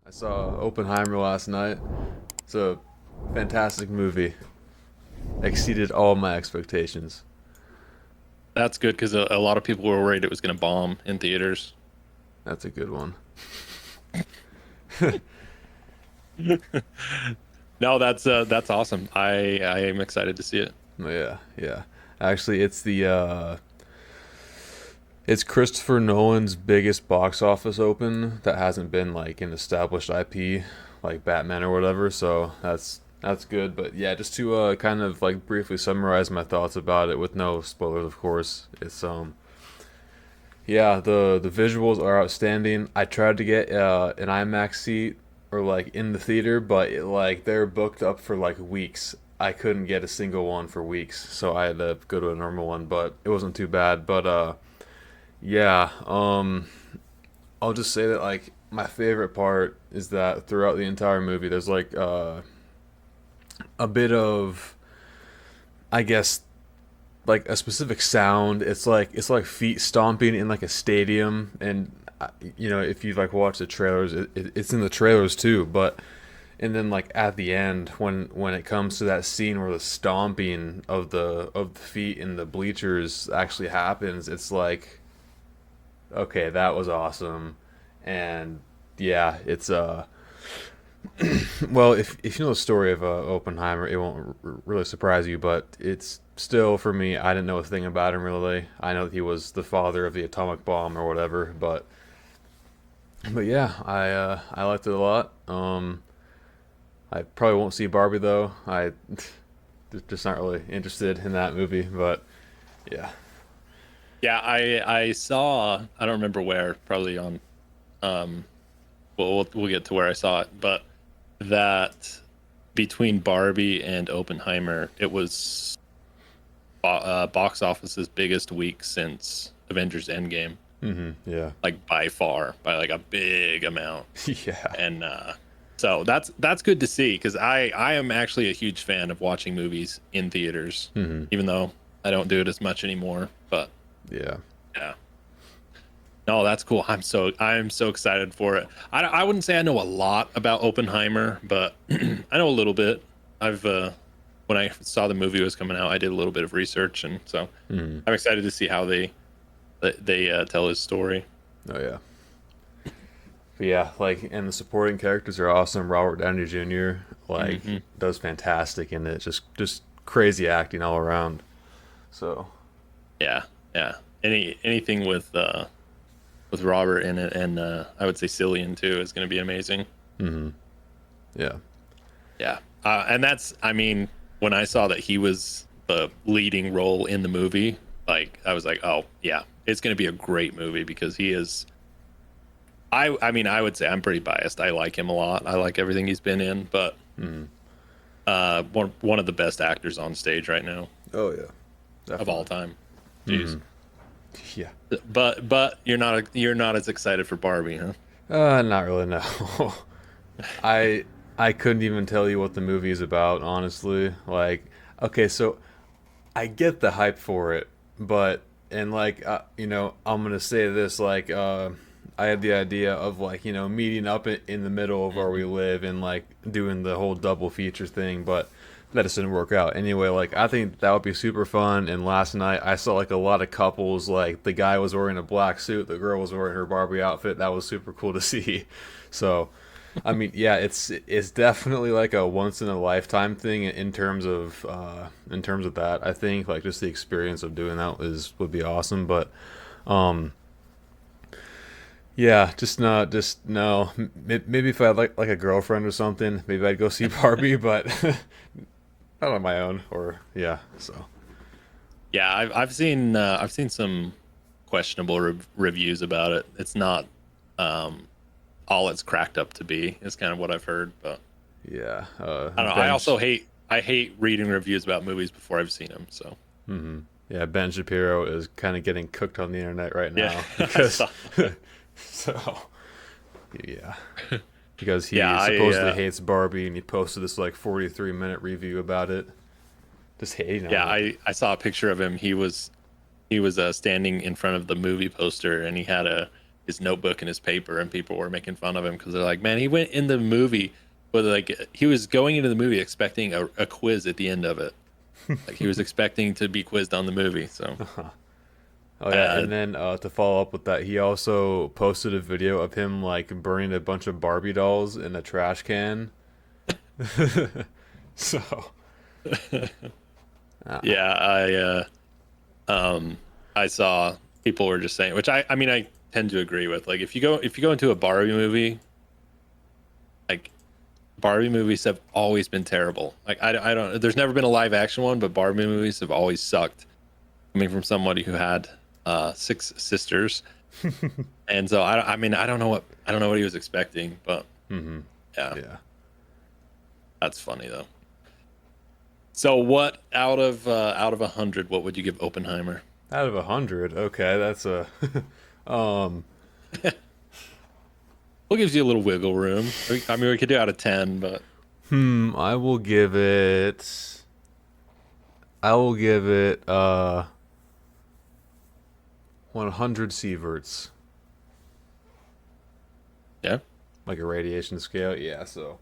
I saw Oppenheimer last night. It's a fantastic movie. Exceeded all my expectations. That's good because a lot of people were worried it was going to bomb in theaters. That's a good one. No, that's awesome. I am excited to see it. Yeah, yeah. Actually, it's Christopher Nolan's biggest box office open that hasn't been like an established IP like Batman or whatever. So that's good. But yeah, just to kind of like briefly summarize my thoughts about it with no spoilers, of course. It's yeah, the visuals are outstanding. I tried to get an IMAX seat or like in the theater, but they're booked up for like weeks. I couldn't get a single one for weeks, so I had to go to a normal one, but it wasn't too bad. But yeah, I'll just say that like my favorite part is that throughout the entire movie, there's like a bit of, I guess, like a specific sound. It's like feet stomping in like a stadium, and if you like watch the trailers, it's in the trailers too. But and then like at the end, when it comes to that scene where the stomping of the feet in the bleachers actually happens, it's like okay, that was awesome, and yeah, it's well, if you know the story of Oppenheimer, it won't really surprise you, but it's still for me. I didn't know a thing about him really. I know that he was the father of the atomic bomb or whatever, but yeah, I liked it a lot. I probably won't see Barbie though. I just not really interested in that movie, but yeah. Yeah, I saw. I don't remember where. Probably on. Um, we'll get to where I saw it, but that between Barbie and Oppenheimer, it was box office's biggest week since Avengers Endgame, Yeah. like by far, by like a big amount. Yeah. And so that's good to see because I am actually a huge fan of watching movies in theaters, hmm even though I don't do it as much anymore. But Yeah. yeah, no, that's cool. I'm so excited for it. I wouldn't say I know a lot about Oppenheimer, but I know a little bit. I've when I saw the movie was coming out, I did a little bit of research, and so hmm I'm excited to see how they tell his story. Oh yeah. But yeah, like, and the supporting characters are awesome. Robert Downey Jr. like Hmm. does fantastic in it. Just crazy acting all around. So Yeah, yeah. Anything with Robert in it, and I would say Cillian too is going to be amazing. yeah, Yeah, and that's I mean when I saw that he was the leading role in the movie, like I was like, oh yeah, it's going to be a great movie because he is. I mean I would say I'm pretty biased. I like him a lot. I like everything he's been in, but one of the best actors on stage right now oh yeah, of all definitely. time. Jeez. Yeah. But you're not as excited for Barbie, huh? Not really. No. I I couldn't even tell you what the movie is about, honestly. Like, okay, so I get the hype for it, but and like I'm gonna say this like I had the idea of like meeting up in the middle of where we Hmm. live and like doing the whole double feature thing, but that just didn't work out. Anyway, like I think that would be super fun. And last night I saw like a lot of couples, like the guy was wearing a black suit, the girl was wearing her Barbie outfit. That was super cool to see. So I mean, yeah, it's definitely like a once in a lifetime thing in terms of that. I think like just the experience of doing that is would be awesome, but um yeah, just not just no. Maybe if I had like a girlfriend or something, maybe I'd go see Barbie, but not on my own or yeah. So Yeah, I've seen some questionable reviews about it. It's not um, all it's cracked up to be. Is kind of what I've heard, but yeah, I don't know. I hate reading reviews about movies before I've seen them. So yeah, Ben Shapiro is kind of getting cooked on the internet right yeah, now I because saw. so yeah. Because Yeah, he supposedly hates Barbie and he posted this like 43-minute review about it, just hating yeah, on it. I saw a picture of him. He was standing in front of the movie poster, and he had his notebook and his paper, and people were making fun of him because they're like, man, he went in the movie, but like he was going into the movie expecting a quiz at the end of it. Like he was expecting to be quizzed on the movie. So Oh yeah, uh, and then to follow up with that, he also posted a video of him like burning a bunch of Barbie dolls in a trash can. So, uh, yeah, I saw people were just saying, which I mean I tend to agree with. Like if you go into a Barbie movie, like Barbie movies have always been terrible. Like I don't there's never been a live action one, but Barbie movies have always sucked. Coming from somebody who had six sisters, and so I mean I don't know what he was expecting, but hmm yeah, yeah, that's funny though. So what out of 100, what would you give Oppenheimer? out of 100, okay, that's a, um, What gives you a little wiggle room? I mean, we could do out of 10, but I will give it, I will give it, 100 sieverts, yeah. like a radiation scale. Yeah, so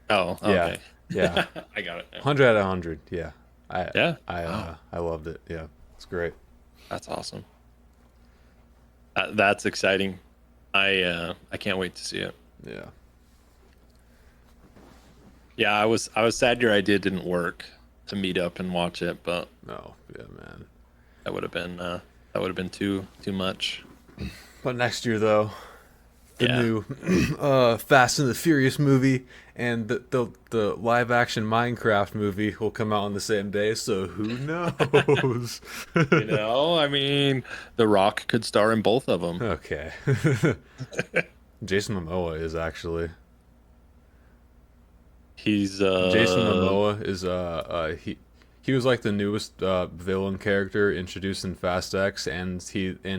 Oh, yeah, okay. yeah, I got it now. 100 out of 100. Yeah, I, Yeah. Wow, I loved it. Yeah, it's great. that's awesome. That's exciting. I can't wait to see it. Yeah. Yeah, I was sad your idea didn't work to meet up and watch it, but No, yeah, man. that would have been too much. But next year, though, the Yeah. new Fast and the Furious movie and the live action Minecraft movie will come out on the same day. So who knows? You know, I mean, The Rock could star in both of them. Okay. Jason Momoa is actually. He's Jason Momoa is he was like the newest villain character introduced in Fast X, and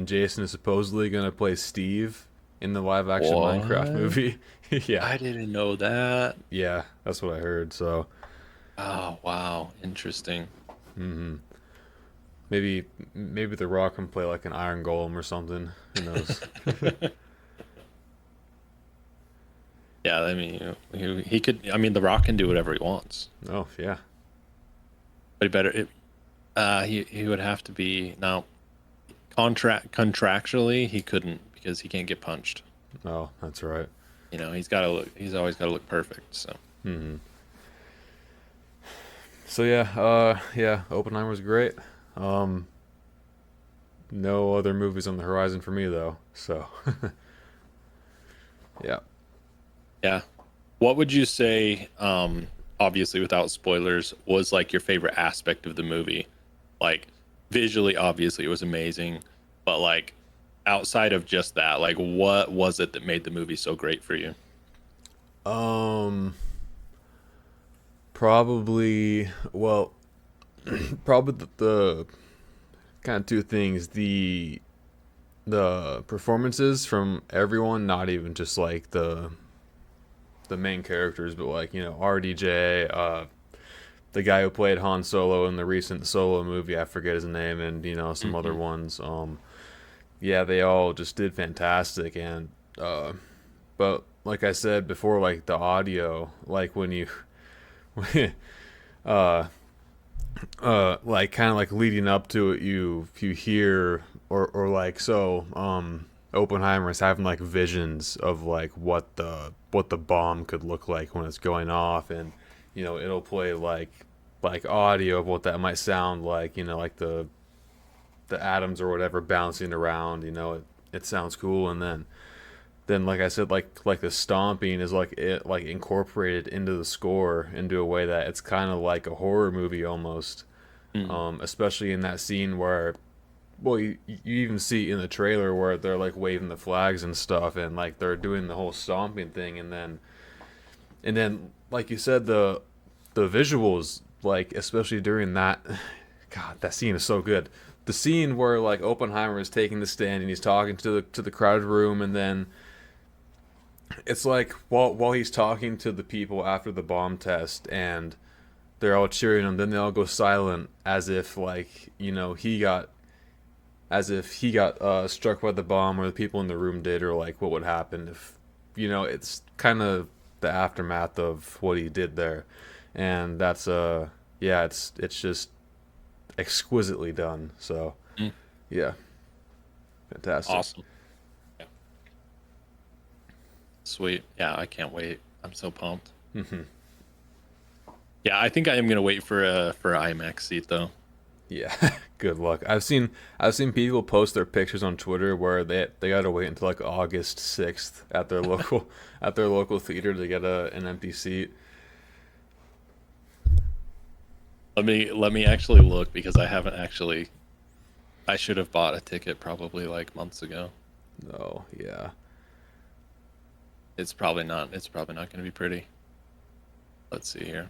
Jason is supposedly gonna play Steve in the live action Minecraft what? movie. Yeah, I didn't know that. yeah, that's what I heard. So Oh, wow. Interesting. maybe maybe The Rock can play like an Iron Golem or something. Who knows? Yeah, I mean, he could. I mean, The Rock can do whatever he wants, Oh yeah. but he better. He would have to be now contractually he couldn't because he can't get punched. Oh, that's right. You know, he's got to look. He's always got to look perfect. So So yeah, yeah, Oppenheimer's great. Um, no other movies on the horizon for me though. So yeah. yeah, what would you say? Obviously, without spoilers, was like your favorite aspect of the movie? Like visually, obviously, it was amazing, but like outside of just that, like what was it that made the movie so great for you? Um, probably well, probably the kind of two things: the performances from everyone, not even just like the main characters, but like RDJ, the guy who played Han Solo in the recent Solo movie, I forget his name, and some other Hmm. ones. Yeah, they all just did fantastic, and but like I said before, like the audio, like when you uh like kind of like leading up to it, you hear or like so Oppenheimer is having like visions of like what the bomb could look like when it's going off, and it'll play like audio of what that might sound like, like the atoms or whatever bouncing around. It sounds cool, and then like I said, like the stomping is like it like incorporated into the score into a way that it's kind of like a horror movie almost. Mm. Especially in that scene where, well, you even see in the trailer where they're like waving the flags and stuff, and like they're doing the whole stomping thing, and then like you said, the visuals, like especially during that, God, that scene is so good. The scene where like Oppenheimer is taking the stand and he's talking to the crowded room, and then it's like while he's talking to the people after the bomb test, and they're all cheering him, then they all go silent as if like he got as if he got struck by the bomb or the people in the room did, or like what would happen if, it's kind of the aftermath of what he did there, and that's yeah, it's just exquisitely done. So Mm, yeah, fantastic. awesome. Yeah. Sweet. Yeah, I can't wait. I'm so pumped. Hmm. Yeah, I think I am gonna wait for an IMAX seat though. Yeah, good luck. I've seen people post their pictures on Twitter where they gotta wait until like August 6th at their local at their local theater to get an empty seat. Let me actually look because I haven't actually. I should have bought a ticket probably like months ago. No, yeah. It's probably not. It's probably not going to be pretty. Let's see here.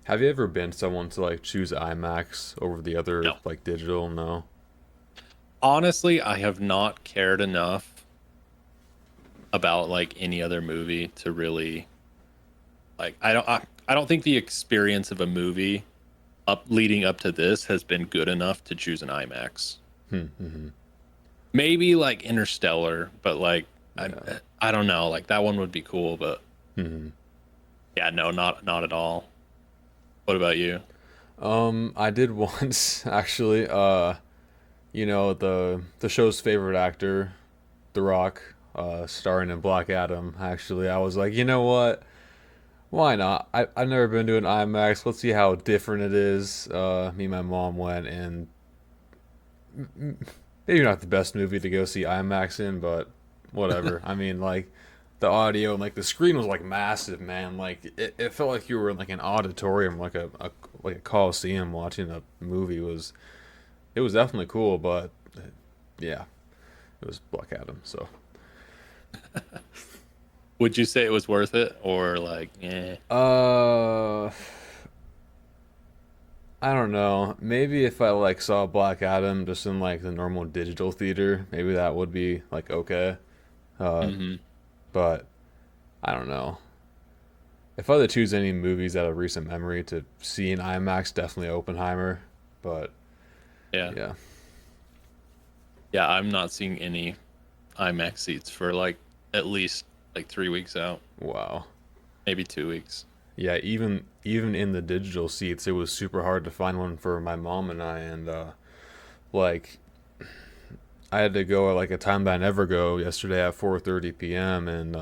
Have you ever been someone to like choose IMAX over the other No. like digital? No. Honestly, I have not cared enough about like any other movie to really like. I don't think the experience of a movie up leading up to this has been good enough to choose an IMAX. Hmm. Maybe like Interstellar, but like I Yeah. I don't know. Like that one would be cool, but Hmm. yeah, no, not at all. What about you? I did once actually. The show's favorite actor, The Rock, starring in Black Adam. Actually, I was like, you know what? Why not? I've never been to an IMAX. Let's see how different it is. Me and my mom went, and maybe not the best movie to go see IMAX in, but whatever. I mean, like the audio and like the screen was like massive, man. Like it felt like you were in like an auditorium, like a coliseum watching a movie. It was definitely cool, but yeah, it was Black Adam. So Would you say it was worth it or like, eh? uh, I don't know. Maybe if I like saw Black Adam just in like the normal digital theater, maybe that would be like okay. Uh, Hmm. but I don't know. If I had to choose any movies out of recent memory to see in IMAX, definitely Oppenheimer. But Yeah. yeah, Yeah, I'm not seeing any IMAX seats for like at least like 3 weeks out, wow. maybe 2 weeks. Yeah, even in the digital seats, it was super hard to find one for my mom and I, and like I had to go at like a time that I never go yesterday at 4:30 p.m. and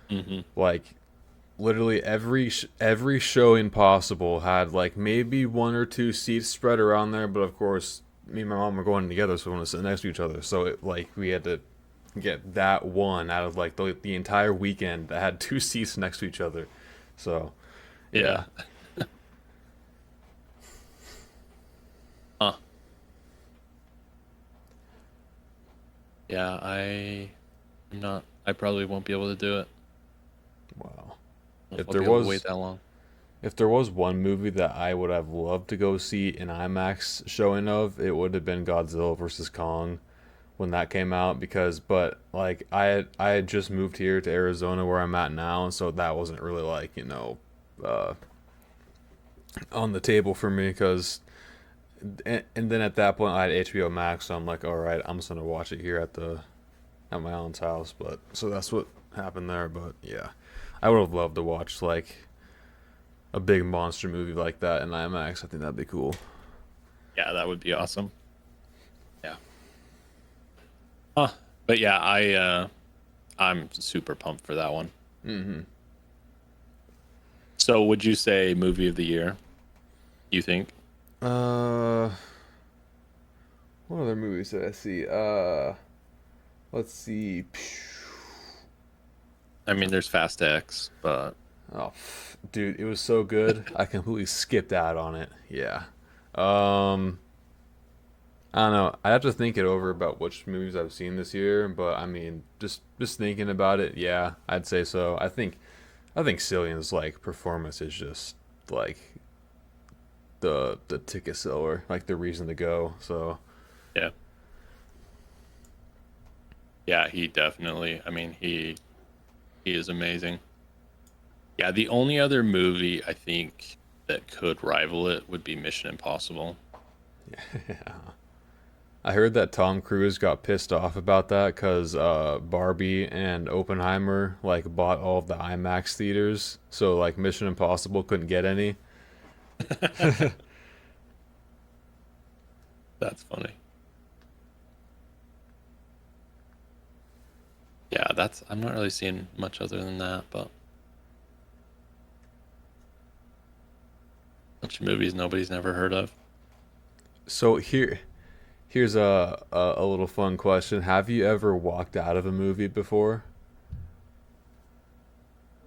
Hmm. like literally every showing possible had like maybe one or two seats spread around there, but of course me and my mom were going together, so we want to sit next to each other. So like we had to get that one out of like the entire weekend that had two seats next to each other. So Yeah. yeah, Huh. Yeah, I'm not. I probably won't be able to do it. wow. I don't know if If I'll there be able to wait was that long. if there was one movie that I would have loved to go see an IMAX showing of, it would have been Godzilla versus Kong when that came out because but like I had just moved here to Arizona where I'm at now, so that wasn't really like, uh on the table for me cuz and then at that point I had HBO Max, so I'm like, all right, I'm just going to watch it here at my aunt's house, but so that's what happened there, but yeah. I would have loved to watch like a big monster movie like that in IMAX. I think that'd be cool. Yeah, that would be awesome. Yeah. Huh. But yeah, I'm super pumped for that one. Hmm. So would you say movie of the year, you think? Uh, what other movies did I see? Let's see. I mean, there's Fast X, but Oh, dude, it was so good. I completely skipped out on it. Yeah. Um, I don't know. I have to think it over about which movies I've seen this year, but I mean, just thinking about it, yeah, I'd say so. I think Cillian's like performance is just like the ticket seller, like the reason to go. So yeah. Yeah, he definitely. I mean, he is amazing. Yeah, the only other movie I think that could rival it would be Mission Impossible. yeah, I heard that Tom Cruise got pissed off about that because Barbie and Oppenheimer like bought all of the IMAX theaters, so like Mission Impossible couldn't get any. That's funny. Yeah, that's I'm not really seeing much other than that, but a bunch of movies nobody's never heard of. So here's a little fun question. Have you ever walked out of a movie before?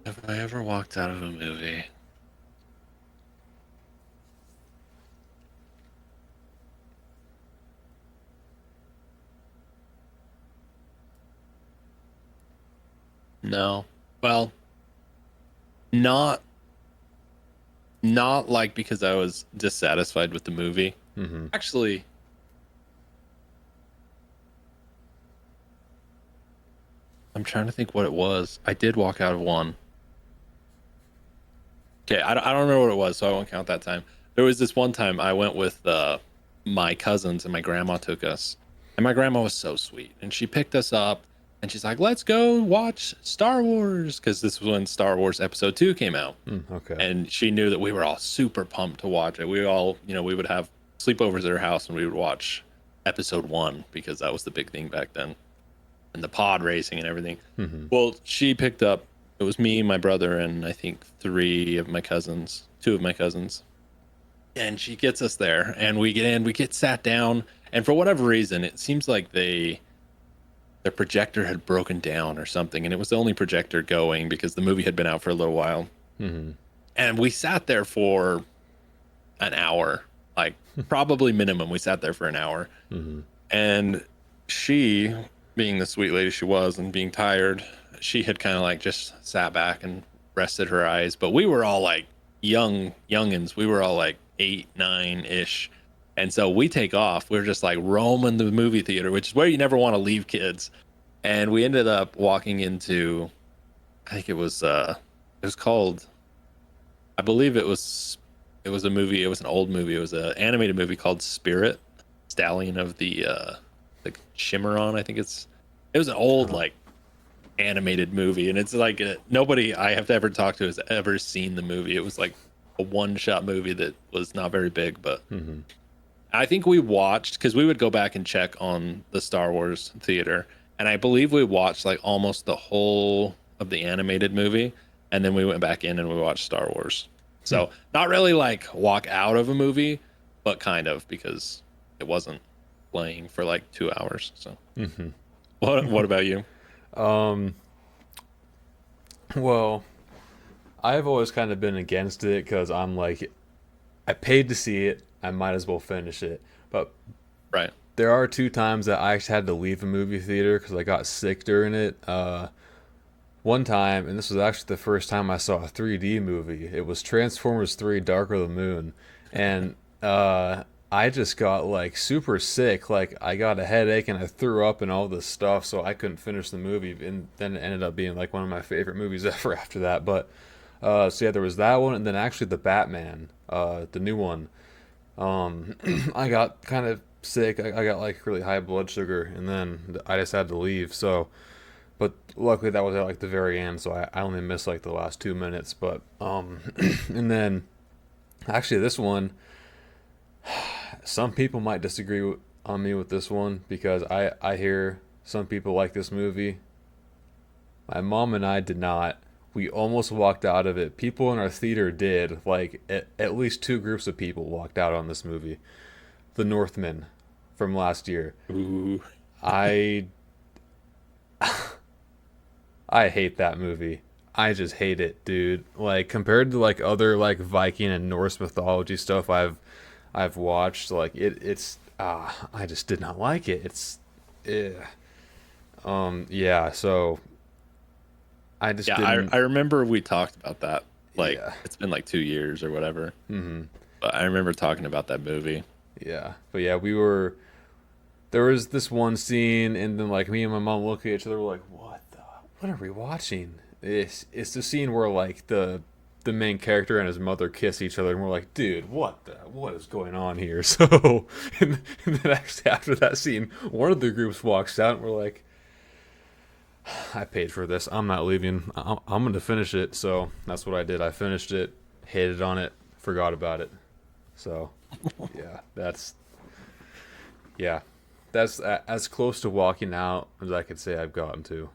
Have I ever walked out of a movie? No. Well, not not like because I was dissatisfied with the movie. Mm-hmm. Actually, I'm trying to think what it was. I did walk out of one. Okay, I don't remember what it was, so I won't count that time. There was this one time I went with my cousins and my grandma took us. And my grandma was so sweet. And she picked us up and she's like, let's go watch Star Wars. Because this was when Star Wars Episode 2 came out. Okay. And she knew that we were all super pumped to watch it. We all, we would have sleepovers at her house and we would watch Episode 1 because that was the big thing back then. And the pod racing and everything. Mm-hmm. Well, she picked up, it was me, my brother, and I think two of my cousins. And she gets us there, and we get in, we get sat down, and for whatever reason, it seems like their projector had broken down or something, and it was the only projector going because the movie had been out for a little while. Mm-hmm. And we sat there for an hour, like probably minimum. We sat there for an hour, Mm-hmm. and she, being the sweet lady she was and being tired, she had kind of like just sat back and rested her eyes. But we were all like youngins. We were all like 8, 9 ish. And so we take off. We're just like roaming the movie theater, which is where you never want to leave kids. And we ended up walking into, I think it was called, I believe it was a movie. It was an old movie. It was an animated movie called Spirit, Stallion of the Chimeron. I think it was an old Oh. like animated movie, and it's like nobody I have ever talked to has ever seen the movie. It was like a one-shot movie that was not very big, but Mm-hmm. I think we watched because we would go back and check on the Star Wars theater, and I believe we watched like almost the whole of the animated movie, and then we went back in and we watched Star Wars. So not really like walk out of a movie, but kind of because it wasn't playing for like 2 hours. So Mm-hmm. what about you? Um. Well, I've always kind of been against it because I'm like, I paid to see it. I might as well finish it. But Right. there are two times that I actually had to leave a movie theater because I got sick during it. One time, and this was actually the first time I saw a 3D movie. It was Transformers 3: Dark of the Moon, and I just got like super sick. Like I got a headache and I threw up and all this stuff, so I couldn't finish the movie. And then it ended up being like one of my favorite movies ever after that. But so yeah, there was that one, and then actually the Batman, the new one. I got kind of sick. I got like really high blood sugar, and then I just had to leave. So, but luckily that was at like the very end, so I only missed like the last 2 minutes. But and then actually this one, some people might disagree on me with this one because I hear some people like this movie. My mom and I did not. We almost walked out of it. People in our theater did. Like at least two groups of people walked out on this movie. The Northman from last year. Ooh. I I hate that movie. I just hate it, dude. Like compared to like other like Viking and Norse mythology stuff I've watched, like it's I just did not like it. It's eh. Yeah, so I just Yeah, didn't. I remember we talked about that. Like Yeah. it's been like 2 years or whatever. Hmm. But I remember talking about that movie. Yeah. But yeah, we were there was this one scene and then like me and my mom look at each other we're like, what are we watching? It's the scene where like the main character and his mother kiss each other, and we're like, dude, what is going on here? So, and then actually after that scene, one of the groups walks out, and we're like, I paid for this. I'm not leaving. I'm going to finish it. So that's what I did. I finished it, hated on it, forgot about it. So, yeah, yeah, that's as close to walking out as I could say I've gotten to.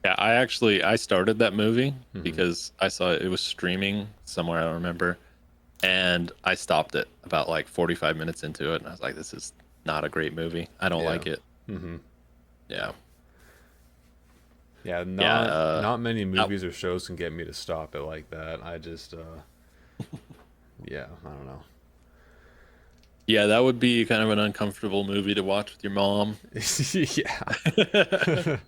Yeah, I started that movie Hmm. because I saw it was streaming somewhere, I don't remember, and I stopped it about like 45 minutes into it, and I was like, this is not a great movie. I don't Yeah. like it. Hmm. Yeah. Yeah, Yeah, not many that, movies or shows can get me to stop it like that. I just yeah, I don't know. yeah, that would be kind of an uncomfortable movie to watch with your mom. Yeah.